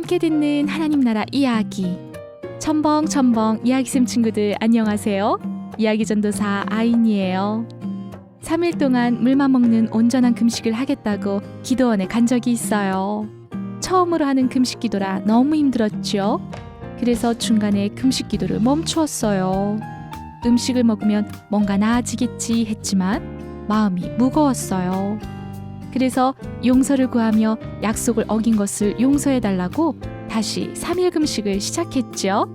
함께 듣는 하나님 나라 이야기. 첨벙첨벙 이야기쌤 친구들 안녕하세요. 이야기 전도사 아인이에요. 3일 동안 물만 먹는 온전한 금식을 하겠다고 기도원에 간 적이 있어요. 처음으로 하는 금식 기도라 너무 힘들었죠. 그래서 중간에 금식 기도를 멈추었어요. 음식을 먹으면 뭔가 나아지겠지 했지만 마음이 무거웠어요. 그래서 용서를 구하며 약속을 어긴 것을 용서해달라고 다시 3일 금식을 시작했죠.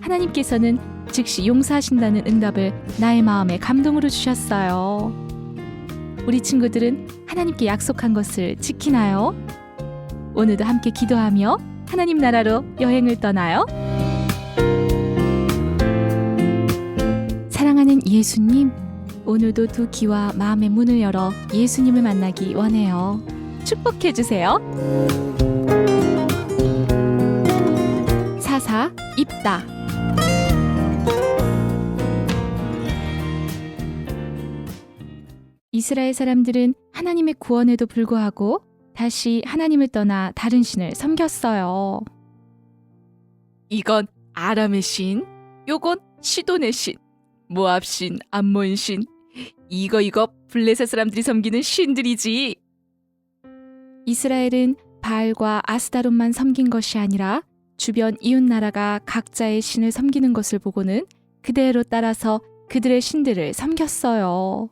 하나님께서는 즉시 용서하신다는 응답을 나의 마음에 감동으로 주셨어요. 우리 친구들은 하나님께 약속한 것을 지키나요? 오늘도 함께 기도하며 하나님 나라로 여행을 떠나요. 사랑하는 예수님, 오늘도 두 귀와 마음의 문을 열어 예수님을 만나기 원해요. 축복해 주세요. 사사 입다. 이스라엘 사람들은 하나님의 구원에도 불구하고 다시 하나님을 떠나 다른 신을 섬겼어요. 이건 아람의 신, 요건 시돈의 신, 모압 신, 암몬 신, 이거 블레셋 사람들이 섬기는 신들이지. 이스라엘은 바알과 아스다롯만 섬긴 것이 아니라 주변 이웃 나라가 각자의 신을 섬기는 것을 보고는 그대로 따라서 그들의 신들을 섬겼어요.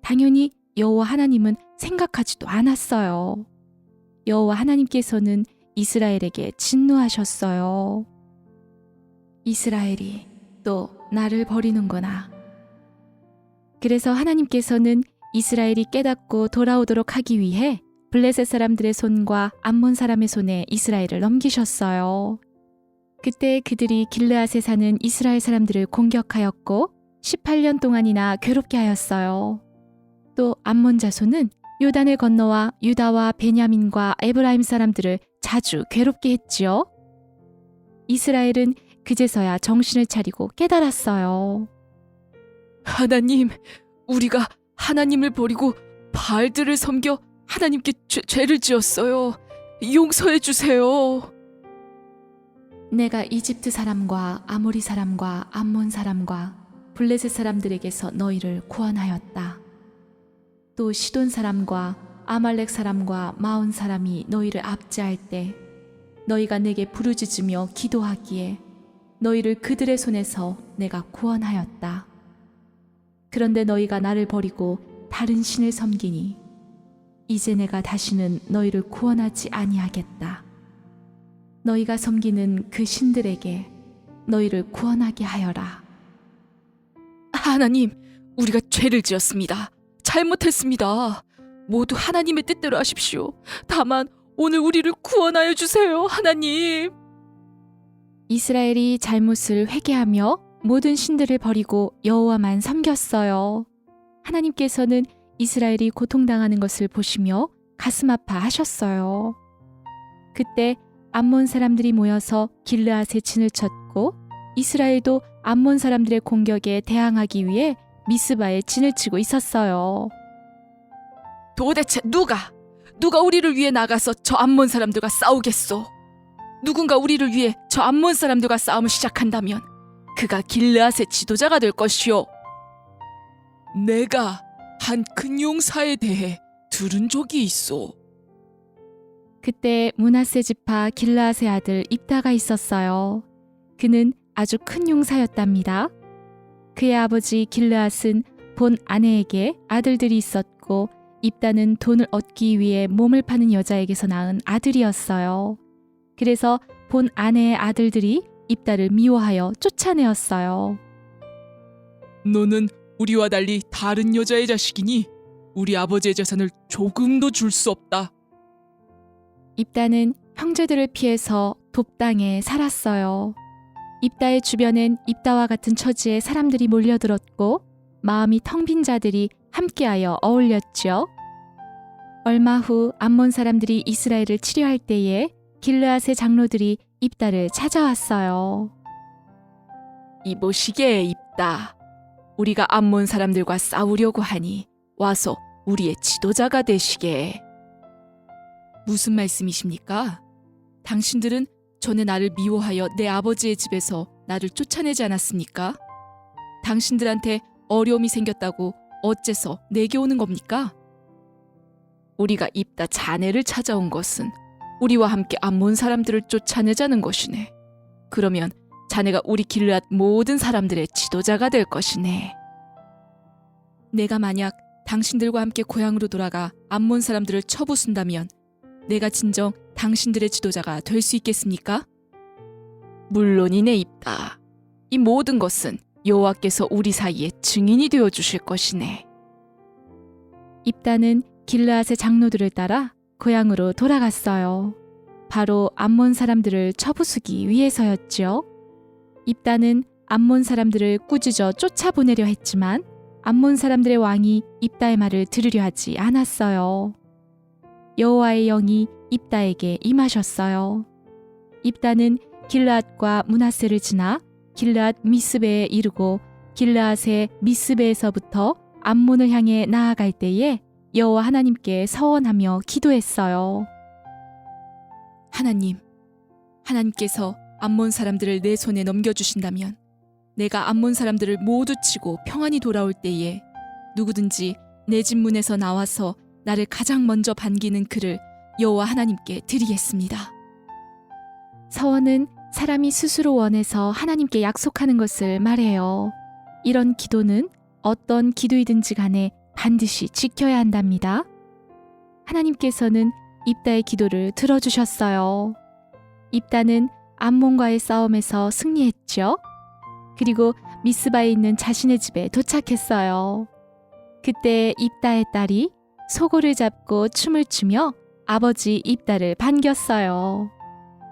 당연히 여호와 하나님은 생각하지도 않았어요. 여호와 하나님께서는 이스라엘에게 진노하셨어요. 이스라엘이 또 나를 버리는구나. 그래서 하나님께서는 이스라엘이 깨닫고 돌아오도록 하기 위해 블레셋 사람들의 손과 암몬 사람의 손에 이스라엘을 넘기셨어요. 그때 그들이 길르앗에 사는 이스라엘 사람들을 공격하였고 18년 동안이나 괴롭게 하였어요. 또 암몬 자손은 요단을 건너와 유다와 베냐민과 에브라임 사람들을 자주 괴롭게 했지요. 이스라엘은 그제서야 정신을 차리고 깨달았어요. 하나님, 우리가 하나님을 버리고 바알들을 섬겨 하나님께 죄를 지었어요. 용서해 주세요. 내가 이집트 사람과 아모리 사람과 암몬 사람과 블레셋 사람들에게서 너희를 구원하였다. 또 시돈 사람과 아말렉 사람과 마온 사람이 너희를 압제할 때 너희가 내게 부르짖으며 기도하기에 너희를 그들의 손에서 내가 구원하였다. 그런데 너희가 나를 버리고 다른 신을 섬기니 이제 내가 다시는 너희를 구원하지 아니하겠다. 너희가 섬기는 그 신들에게 너희를 구원하게 하여라. 하나님, 우리가 죄를 지었습니다. 잘못했습니다. 모두 하나님의 뜻대로 하십시오. 다만 오늘 우리를 구원하여 주세요, 하나님. 이스라엘이 잘못을 회개하며 모든 신들을 버리고 여호와만 섬겼어요. 하나님께서는 이스라엘이 고통당하는 것을 보시며 가슴 아파하셨어요. 그때 암몬 사람들이 모여서 길르앗에 진을 쳤고 이스라엘도 암몬 사람들의 공격에 대항하기 위해 미스바에 진을 치고 있었어요. 도대체 누가 우리를 위해 나가서 저 암몬 사람들과 싸우겠소? 누군가 우리를 위해 저 암몬 사람들과 싸움을 시작한다면 그가 길르앗의 지도자가 될 것이오. 내가 한 큰 용사에 대해 들은 적이 있어. 그때 므낫세 지파 길르앗의 아들 입다가 있었어요. 그는 아주 큰 용사였답니다. 그의 아버지 길르앗은 본 아내에게 아들들이 있었고 입다는 돈을 얻기 위해 몸을 파는 여자에게서 낳은 아들이었어요. 그래서 본 아내의 아들들이 입다를 미워하여 쫓아내었어요. 너는 우리와 달리 다른 여자의 자식이니 우리 아버지의 재산을 조금도 줄 수 없다. 입다는 형제들을 피해서 돕당에 살았어요. 입다의 주변엔 입다와 같은 처지의 사람들이 몰려들었고 마음이 텅 빈 자들이 함께하여 어울렸죠. 얼마 후 암몬 사람들이 이스라엘을 치려할 때에 길르앗의 장로들이 입다를 찾아왔어요. 이보시게 입다. 우리가 암몬 사람들과 싸우려고 하니 와서 우리의 지도자가 되시게. 무슨 말씀이십니까? 당신들은 전에 나를 미워하여 내 아버지의 집에서 나를 쫓아내지 않았습니까? 당신들한테 어려움이 생겼다고 어째서 내게 오는 겁니까? 우리가 입다 자네를 찾아온 것은 우리와 함께 암몬 사람들을 쫓아내자는 것이네. 그러면 자네가 우리 길르앗 모든 사람들의 지도자가 될 것이네. 내가 만약 당신들과 함께 고향으로 돌아가 암몬 사람들을 쳐부순다면 내가 진정 당신들의 지도자가 될 수 있겠습니까? 물론이네 입다. 이 모든 것은 여호와께서 우리 사이에 증인이 되어 주실 것이네. 입다는 길르앗의 장로들을 따라 고향으로 돌아갔어요. 바로 암몬 사람들을 쳐부수기 위해서였지요. 입다는 암몬 사람들을 꾸짖어 쫓아보내려 했지만 암몬 사람들의 왕이 입다의 말을 들으려 하지 않았어요. 여호와의 영이 입다에게 임하셨어요. 입다는 길르앗과 므낫세를 지나 길르앗 미스베에 이르고 길르앗의 미스베에서부터 암몬을 향해 나아갈 때에 여호와 하나님께 서원하며 기도했어요. 하나님, 하나님께서 암몬 사람들을 내 손에 넘겨주신다면 내가 암몬 사람들을 모두 치고 평안히 돌아올 때에 누구든지 내 집 문에서 나와서 나를 가장 먼저 반기는 그를 여호와 하나님께 드리겠습니다. 서원은 사람이 스스로 원해서 하나님께 약속하는 것을 말해요. 이런 기도는 어떤 기도이든지 간에 반드시 지켜야 한답니다. 하나님께서는 입다의 기도를 들어주셨어요. 입다는 암몬과의 싸움에서 승리했죠. 그리고 미스바에 있는 자신의 집에 도착했어요. 그때 입다의 딸이 소고를 잡고 춤을 추며 아버지 입다를 반겼어요.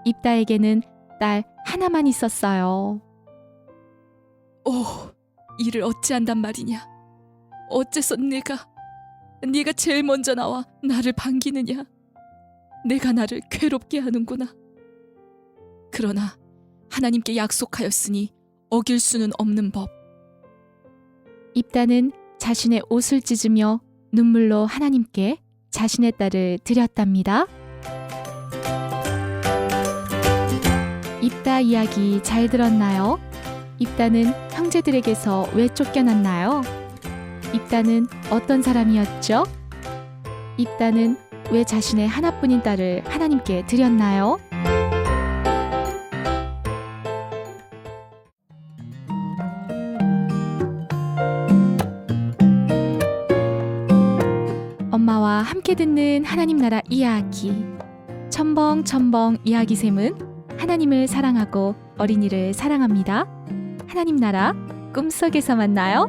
입다에게는 딸 하나만 있었어요. 오, 이를 어찌한단 말이냐? 어째서 네가 제일 먼저 나와 나를 반기느냐? 내가 나를 괴롭게 하는구나. 그러나 하나님께 약속하였으니 어길 수는 없는 법. 입다는 자신의 옷을 찢으며 눈물로 하나님께 자신의 딸을 드렸답니다. 입다 이야기 잘 들었나요? 입다는 형제들에게서 왜 쫓겨났나요? 입다는 어떤 사람이었죠? 입다는 왜 자신의 하나뿐인 딸을 하나님께 드렸나요? 엄마와 함께 듣는 하나님 나라 이야기. 첨벙첨벙 이야기샘은 하나님을 사랑하고 어린이를 사랑합니다. 하나님 나라 꿈속에서 만나요.